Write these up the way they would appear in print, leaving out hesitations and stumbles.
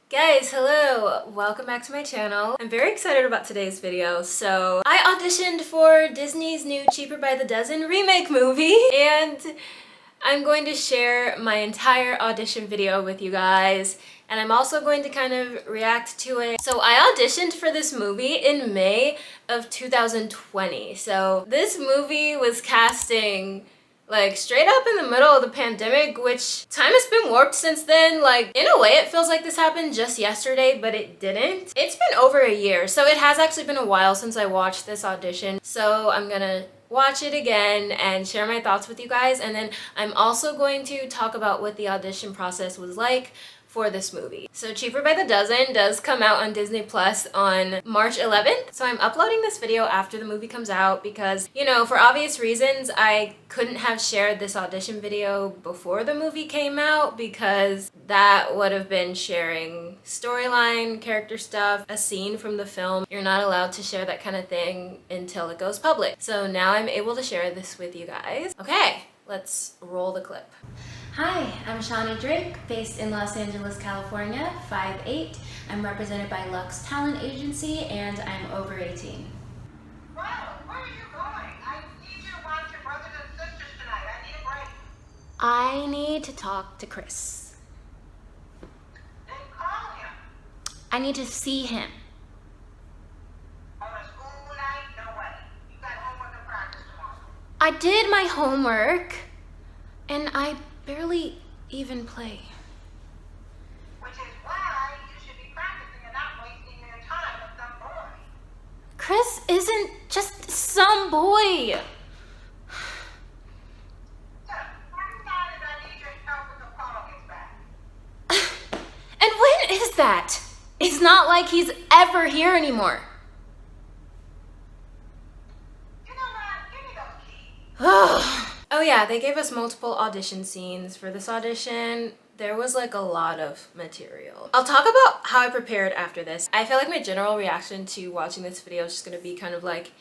Guys, hello! Welcome back to my channel. I'm very excited about today's video. So, I auditioned for Disney's new Cheaper by the Dozen remake movie, and I'm going to share my entire audition video with you guys, and I'm also going to kind of react to it. So I auditioned for this movie in May of 2020. So this movie was casting like straight up in the middle of the pandemic, which time has been warped since then. Like in a way it feels like this happened just yesterday, but it didn't. It's been over a year, so it has actually been a while since I watched this audition. So I'm gonna watch it again and share my thoughts with you guys, and then I'm also going to talk about what the audition process was like for this movie. So Cheaper by the Dozen does come out on Disney Plus on March 11th. So I'm uploading this video after the movie comes out because, you know, for obvious reasons, I couldn't have shared this audition video before the movie came out because that would have been sharing storyline, character stuff, a scene from the film. You're not allowed to share that kind of thing until it goes public. So now I'm able to share this with you guys. Okay, let's roll the clip. Hi, I'm Shani Drake, based in Los Angeles, California, 5'8". I'm represented by Lux Talent Agency, and I'm over 18. Wow, where are you going? I need you to watch your brothers and sisters tonight. I need a break. I need to talk to Chris. Then call him. I need to see him. On a school night? No way. You got homework and practice tomorrow. I did my homework, and I barely even play. Which is why you should be practicing and not wasting your time with some boy. Chris isn't just some boy. So, what decided I need your help with the phone gets back? And when is that? It's not like he's ever here anymore. You know what? Give me those keys. Oh yeah, they gave us multiple audition scenes. For this audition, there was like a lot of material. I'll talk about how I prepared after this. I feel like my general reaction to watching this video is just gonna be kind of like,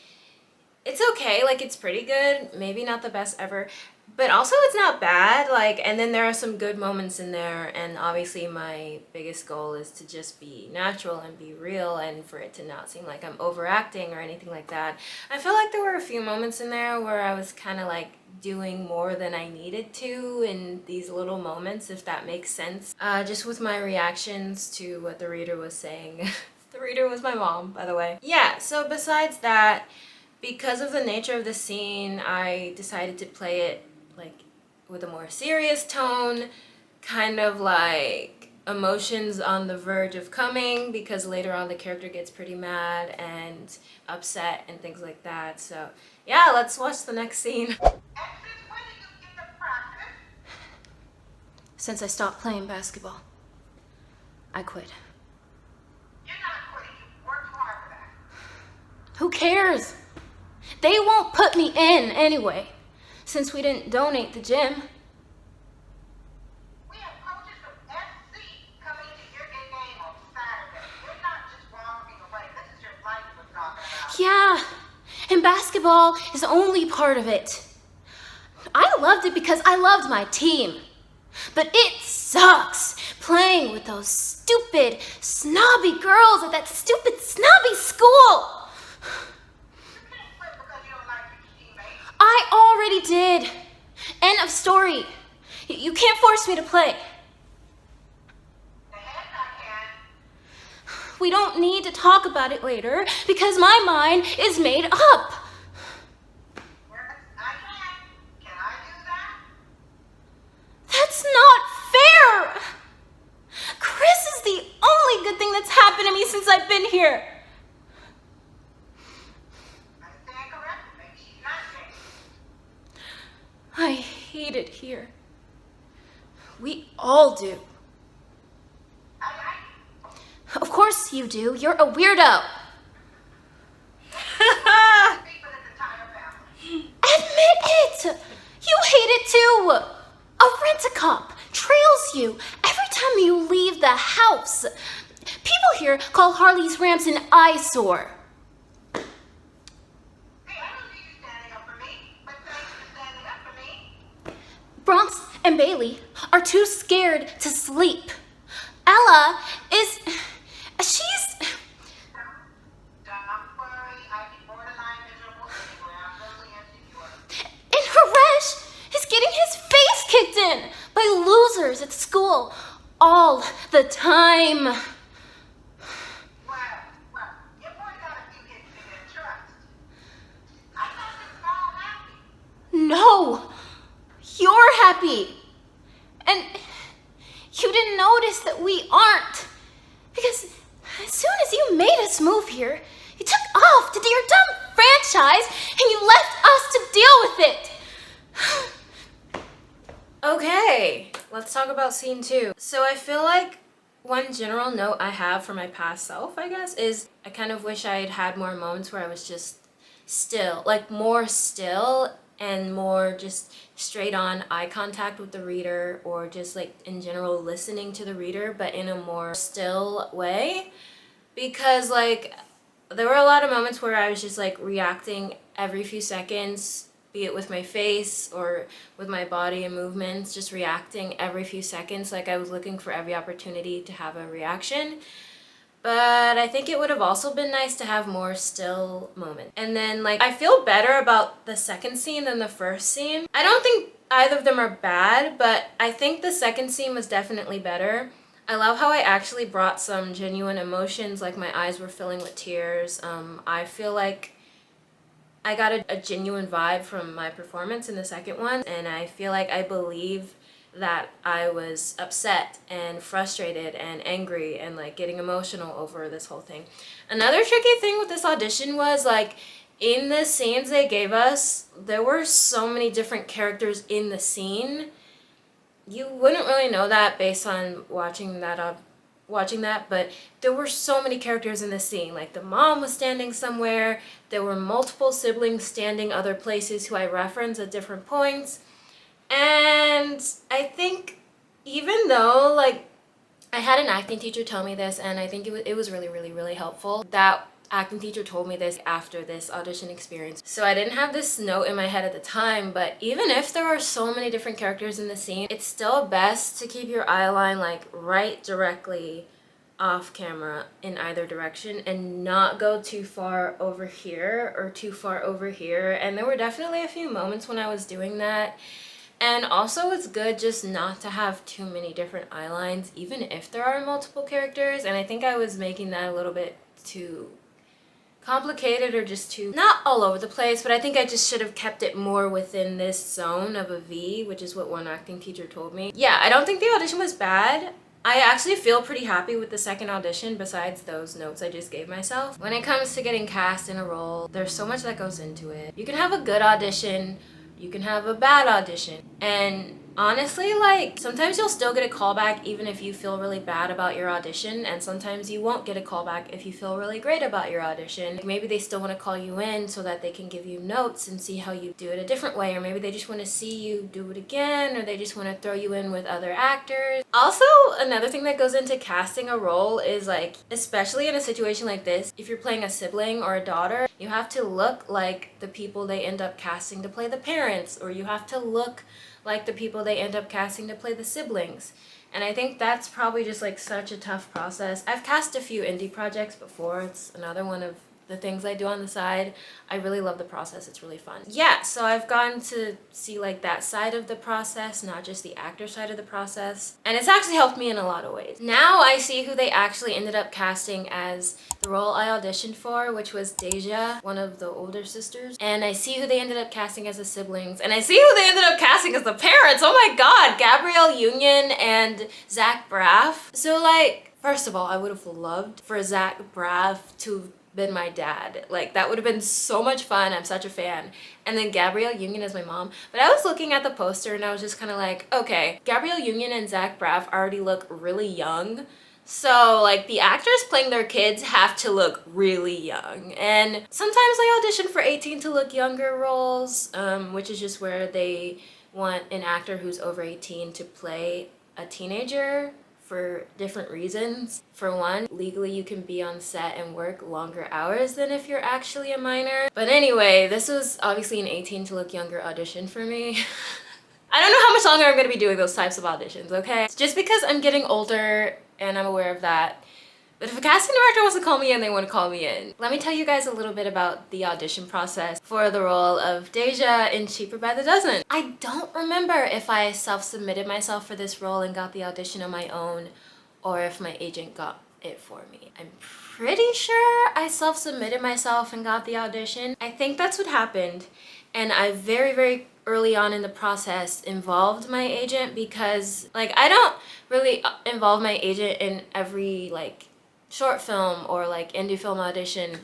it's okay, like it's pretty good, maybe not the best ever, but also it's not bad, like, and then there are some good moments in there, and obviously my biggest goal is to just be natural and be real and for it to not seem like I'm overacting or anything like that. I feel like there were a few moments in there where I was kind of like doing more than I needed to in these little moments, if that makes sense. Just with my reactions to what the reader was saying. The reader was my mom, by the way. Yeah, so besides that, because of the nature of the scene, I decided to play it like with a more serious tone, kind of like emotions on the verge of coming, because later on the character gets pretty mad and upset and things like that. So yeah, let's watch the next scene. And since when did you get to practice? Since I stopped playing basketball, I quit. You're not quitting. You worked hard for that. Who cares? They won't put me in anyway, since we didn't donate the gym. We have coaches from SC coming to your game on Saturday. You're not just walking away. This is your life we're talking about. Yeah, and basketball is only part of it. I loved it because I loved my team. But it sucks playing with those stupid, snobby girls at that stupid, snobby school. I already did. End of story. You can't force me to play. The heck I can. We don't need to talk about it later because my mind is made up. Yes, I can. Can I do that? That's not fair. Chris is the only good thing that's happened to me since I've been here. I stand corrected. Maybe she's not safe. I hate it here. We all do. I like it. Of course you do. You're a weirdo. Speak for this entire family. Admit it! You hate it too! A rent-a-cop trails you every time you leave the house. People here call Harley's ramps an eyesore. Hey, I don't need you standing up for me, but thanks for standing up for me. Bronx and Bailey are too scared to sleep. Ella is time. Well, your boy got a few hits in your trust. I thought this was all happy. No, you're happy. And you didn't notice that we aren't. Because as soon as you made us move here, you took off to do your dumb franchise and you left us to deal with it. Okay, let's talk about scene 2. So I feel like one general note I have for my past self, I guess, is I kind of wish I had had more moments where I was just still, like more still and more just straight on eye contact with the reader, or just like in general listening to the reader but in a more still way. Because like there were a lot of moments where I was just like reacting every few seconds, be it with my face or with my body and movements, just reacting every few seconds, like I was looking for every opportunity to have a reaction. But I think it would have also been nice to have more still moments. And then like I feel better about the second scene than the first scene. I don't think either of them are bad, but I think the second scene was definitely better. I love how I actually brought some genuine emotions, like my eyes were filling with tears. I feel like I got a genuine vibe from my performance in the second one, and I feel like I believe that I was upset and frustrated and angry and like getting emotional over this whole thing. Another tricky thing with this audition was like in the scenes they gave us, there were so many different characters in the scene. You wouldn't really know that based on watching that, but there were so many characters in the scene. Like the mom was standing somewhere, there were multiple siblings standing other places who I reference at different points. And I think even though like I had an acting teacher tell me this, and I think it was really, really, really helpful. That acting teacher told me this after this audition experience. So I didn't have this note in my head at the time, but even if there are so many different characters in the scene, it's still best to keep your eye line like right directly off camera in either direction and not go too far over here or too far over here. And there were definitely a few moments when I was doing that. And also it's good just not to have too many different eye lines, even if there are multiple characters. And I think I was making that a little bit too complicated or just too, not all over the place, but I think I just should have kept it more within this zone of a V, which is what one acting teacher told me. Yeah, I don't think the audition was bad. I actually feel pretty happy with the second audition besides those notes I just gave myself. When it comes to getting cast in a role, there's so much that goes into it. You can have a good audition, you can have a bad audition, and honestly, like, sometimes you'll still get a callback even if you feel really bad about your audition, and sometimes you won't get a callback if you feel really great about your audition. Like, maybe they still want to call you in so that they can give you notes and see how you do it a different way, or maybe they just want to see you do it again, or they just want to throw you in with other actors. Also, another thing that goes into casting a role is, like, especially in a situation like this, if you're playing a sibling or a daughter, you have to look like the people they end up casting to play the parents, or you have to look like the people they end up casting to play the siblings. And I think that's probably just like such a tough process. I've cast a few indie projects before. It's another one of the things I do on the side. I really love the process. It's really fun. Yeah, so I've gotten to see like that side of the process, not just the actor side of the process. And it's actually helped me in a lot of ways. Now I see who they actually ended up casting as the role I auditioned for, which was Deja, one of the older sisters. And I see who they ended up casting as the siblings. And I see who they ended up casting as the parents. Oh my god, Gabrielle Union and Zach Braff. So like, first of all, I would have loved for Zach Braff to been my dad. Like, that would have been so much fun. I'm such a fan. And then Gabrielle Union as my mom. But I was looking at the poster and I was just kind of like, okay, Gabrielle Union and Zach Braff already look really young. So like the actors playing their kids have to look really young. And sometimes I audition for 18 to look younger roles, which is just where they want an actor who's over 18 to play a teenager for different reasons. For one, legally you can be on set and work longer hours than if you're actually a minor. But anyway, this was obviously an 18 to look younger audition for me. I don't know how much longer I'm gonna be doing those types of auditions, okay? It's just because I'm getting older and I'm aware of that. But if a casting director wants to call me in, they want to call me in. Let me tell you guys a little bit about the audition process for the role of Deja in Cheaper by the Dozen. I don't remember if I self-submitted myself for this role and got the audition on my own, or if my agent got it for me. I'm pretty sure I self-submitted myself and got the audition. I think that's what happened. And I very early on in the process involved my agent, because like I don't really involve my agent in every like short film or like indie film audition.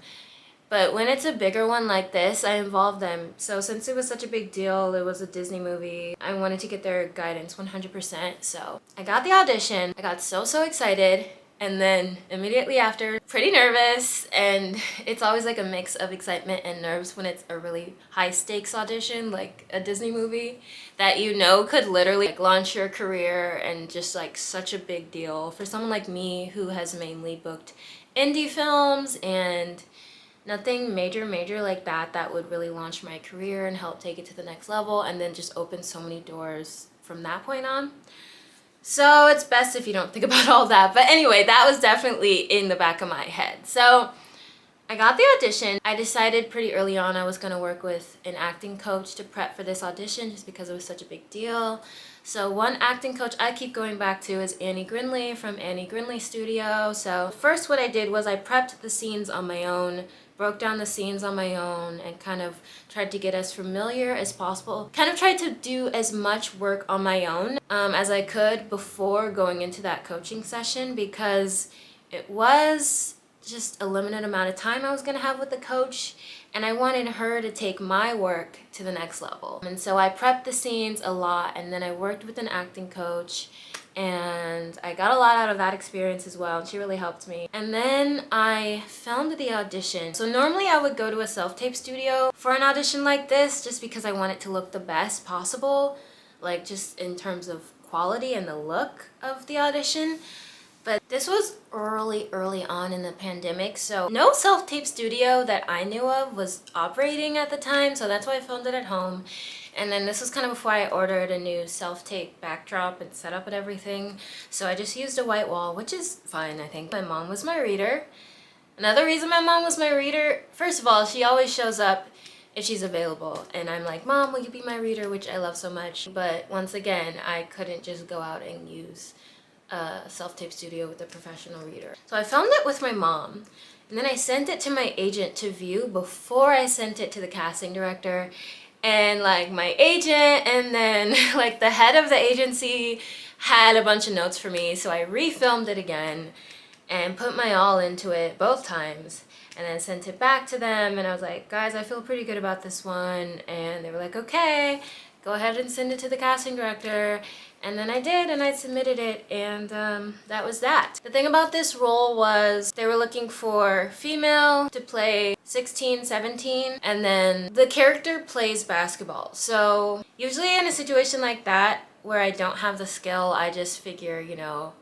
But when it's a bigger one like this, I involve them. So since it was such a big deal, it was a Disney movie, I wanted to get their guidance 100%. So I got the audition. I got so excited. And then immediately after, pretty nervous. And it's always like a mix of excitement and nerves when it's a really high stakes audition, like a Disney movie that you know could literally like launch your career, and just like such a big deal for someone like me who has mainly booked indie films and nothing major like that would really launch my career and help take it to the next level, and then just open so many doors from that point on. So it's best if you don't think about all that. But anyway, that was definitely in the back of my head. So I got the audition. I decided pretty early on I was going to work with an acting coach to prep for this audition, just because it was such a big deal. So one acting coach I keep going back to is Annie Grinley from Annie Grinley Studio. So first what I did was I prepped the scenes on my own, broke down the scenes on my own, and kind of tried to get as familiar as possible. Kind of tried to do as much work on my own as I could before going into that coaching session, because it was just a limited amount of time I was gonna have with the coach, and I wanted her to take my work to the next level. And so I prepped the scenes a lot, and then I worked with an acting coach, and I got a lot out of that experience as well, and she really helped me. And then I filmed the audition. So normally I would go to a self-tape studio for an audition like this, just because I want it to look the best possible, like just in terms of quality and the look of the audition. But this was early on in the pandemic, so no self-tape studio that I knew of was operating at the time, so that's why I filmed it at home. And then this was kind of before I ordered a new self-tape backdrop and setup and everything, so I just used a white wall, which is fine, I think. My mom was my reader. Another reason my mom was my reader, first of all, she always shows up if she's available, and I'm like, Mom, will you be my reader, which I love so much. But once again, I couldn't just go out and use a self-tape studio with a professional reader. So I filmed it with my mom, and then I sent it to my agent to view before I sent it to the casting director. And like my agent and then like the head of the agency had a bunch of notes for me, so I refilmed it again and put my all into it both times, and then sent it back to them, and I was like, guys, I feel pretty good about this one. And they were like, okay, go ahead and send it to the casting director. And then I did, and I submitted it, and that was that. The thing about this role was they were looking for female to play 16, 17, and then the character plays basketball. So usually in a situation like that where I don't have the skill, I just figure, you know,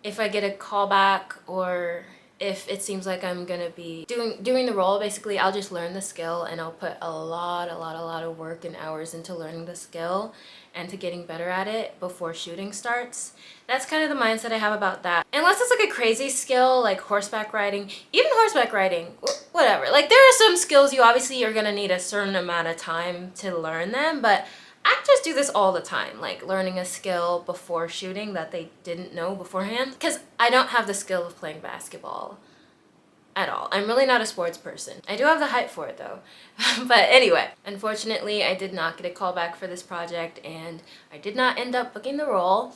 if I get a callback or if it seems like I'm gonna be doing the role, basically I'll just learn the skill, and I'll put a lot of work and hours into learning the skill and to getting better at it before shooting starts. That's kind of the mindset I have about that. Unless it's like a crazy skill like horseback riding, even horseback riding, whatever. Like there are some skills you obviously are gonna need a certain amount of time to learn them, but actors do this all the time, like learning a skill before shooting that they didn't know beforehand. Because I don't have the skill of playing basketball at all. I'm really not a sports person. I do have the height for it though. But anyway, unfortunately I did not get a call back for this project, and I did not end up booking the role.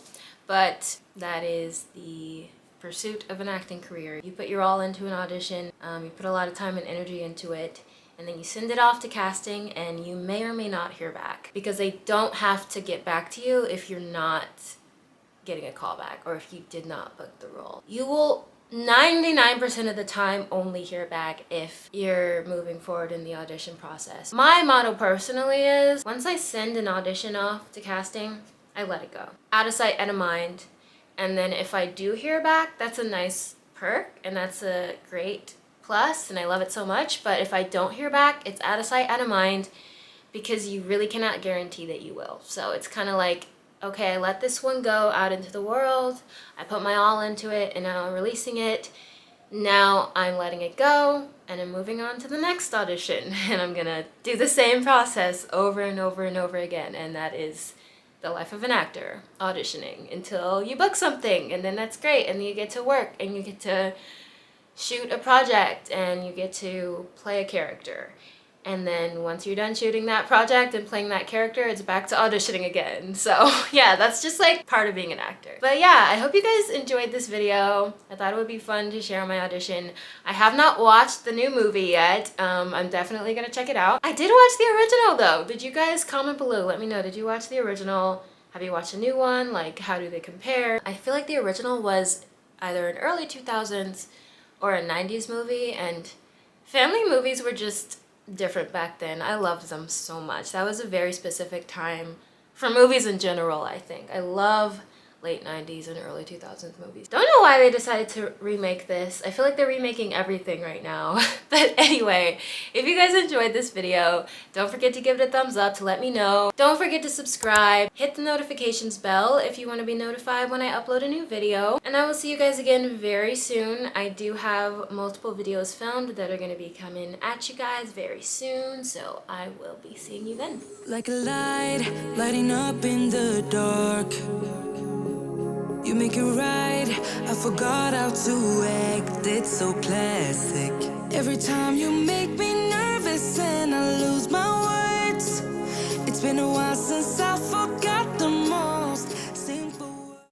But that is the pursuit of an acting career. You put your all into an audition, you put a lot of time and energy into it, and then you send it off to casting, and you may or may not hear back, because they don't have to get back to you if you're not getting a call back or if you did not book the role. You will 99% of the time only hear back if you're moving forward in the audition process. My motto personally is, once I send an audition off to casting, I let it go. Out of sight, out of mind. And then if I do hear back, that's a nice perk, and that's a great plus, and I love it so much. But if I don't hear back, it's out of sight, out of mind, because you really cannot guarantee that you will. So it's kind of like, okay, I let this one go out into the world, I put my all into it, and now I'm releasing it. Now I'm letting it go, and I'm moving on to the next audition, and I'm gonna do the same process over and over and over again, and that is the life of an actor, auditioning until you book something, and then that's great, and then you get to work and you get to shoot a project and you get to play a character. And then once you're done shooting that project and playing that character, it's back to auditioning again. So yeah, that's just like part of being an actor. But yeah, I hope you guys enjoyed this video. I thought it would be fun to share my audition. I have not watched the new movie yet. I'm definitely gonna check it out. I did watch the original though. Did you guys comment below? Let me know. Did you watch the original? Have you watched a new one? Like, how do they compare? I feel like the original was either an early 2000s or a 90s movie, and family movies were just different back then. I loved them so much. That was a very specific time for movies in general, I think. I love late 90s and early 2000s movies. Don't know why they decided to remake this. I feel like they're remaking everything right now. But anyway, if you guys enjoyed this video, don't forget to give it a thumbs up to let me know. Don't forget to subscribe. Hit the notifications bell if you want to be notified when I upload a new video. And I will see you guys again very soon. I do have multiple videos filmed that are going to be coming at you guys very soon, so I will be seeing you then. Like a light, lighting up in the dark. You make it right, I forgot how to act, it's so classic. Every time you make me nervous and I lose my words. It's been a while since I forgot the